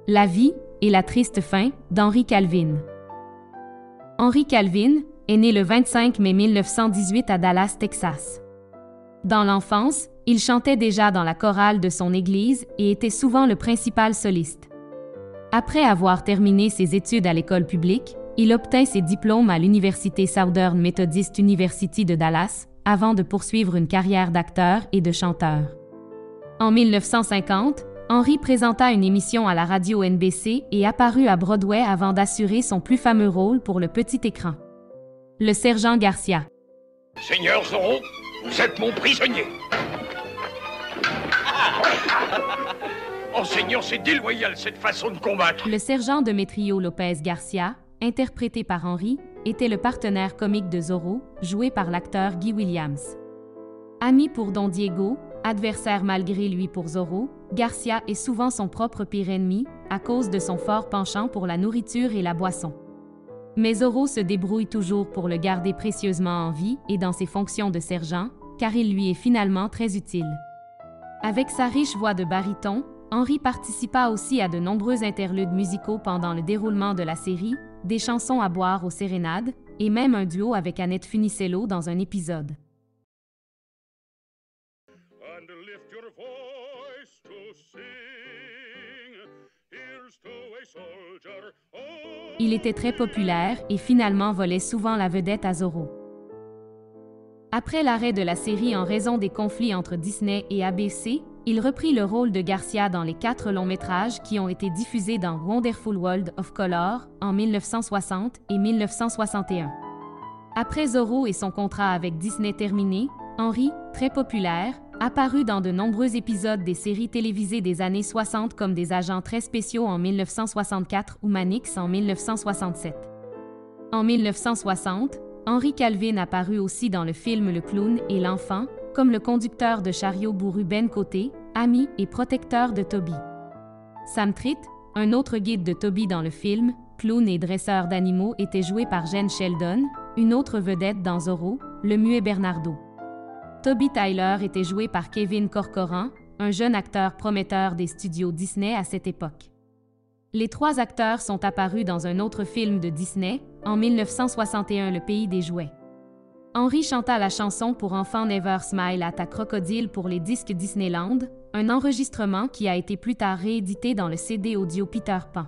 La vie et la triste fin d'Henry Calvin. Henry Calvin est né le 25 mai 1918 à Dallas, Texas. Dans l'enfance, il chantait déjà dans la chorale de son église et était souvent le principal soliste. Après avoir terminé ses études à l'école publique, il obtint ses diplômes à l'Université Southern Methodist University de Dallas avant de poursuivre une carrière d'acteur et de chanteur. En 1950, Henry présenta une émission à la radio NBC et apparut à Broadway avant d'assurer son plus fameux rôle pour le petit écran. Le sergent Garcia. Seigneur Zorro, vous êtes mon prisonnier. Oh Seigneur, c'est déloyal cette façon de combattre. Le sergent Demetrio Lopez Garcia, interprété par Henry, était le partenaire comique de Zorro, joué par l'acteur Guy Williams. Ami pour Don Diego, adversaire malgré lui pour Zorro, Garcia est souvent son propre pire ennemi à cause de son fort penchant pour la nourriture et la boisson. Mais Zorro se débrouille toujours pour le garder précieusement en vie et dans ses fonctions de sergent, car il lui est finalement très utile. Avec sa riche voix de baryton, Henry participa aussi à de nombreux interludes musicaux pendant le déroulement de la série, des chansons à boire aux sérénades, et même un duo avec Annette Funicello dans un épisode. Il était très populaire et finalement volait souvent la vedette à Zorro. Après l'arrêt de la série en raison des conflits entre Disney et ABC, il reprit le rôle de Garcia dans les 4 longs-métrages qui ont été diffusés dans Wonderful World of Color en 1960 et 1961. Après Zorro et son contrat avec Disney terminé, Henry, très populaire, apparut dans de nombreux épisodes des séries télévisées des années 60 comme des agents très spéciaux en 1964 ou Mannix en 1967. En 1960, Henry Calvin apparut aussi dans le film Le Clown et l'Enfant, comme le conducteur de chariot bourru Ben Côté, ami et protecteur de Toby. Sam Tritt, un autre guide de Toby dans le film, clown et dresseur d'animaux, était joué par Jen Sheldon, une autre vedette dans Zorro, le muet Bernardo. Toby Tyler était joué par Kevin Corcoran, un jeune acteur prometteur des studios Disney à cette époque. Les 3 acteurs sont apparus dans un autre film de Disney, en 1961, Le Pays des Jouets. Henry chanta la chanson pour enfants Never Smile at a Crocodile pour les disques Disneyland, un enregistrement qui a été plus tard réédité dans le CD audio Peter Pan.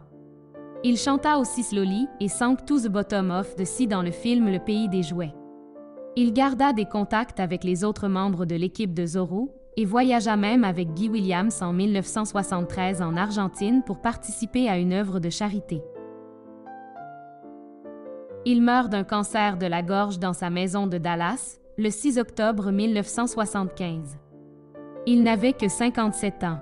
Il chanta aussi Slowly et Sank to the Bottom of the Sea dans le film Le Pays des Jouets. Il garda des contacts avec les autres membres de l'équipe de Zorro et voyagea même avec Guy Williams en 1973 en Argentine pour participer à une œuvre de charité. Il meurt d'un cancer de la gorge dans sa maison de Dallas, le 6 octobre 1975. Il n'avait que 57 ans.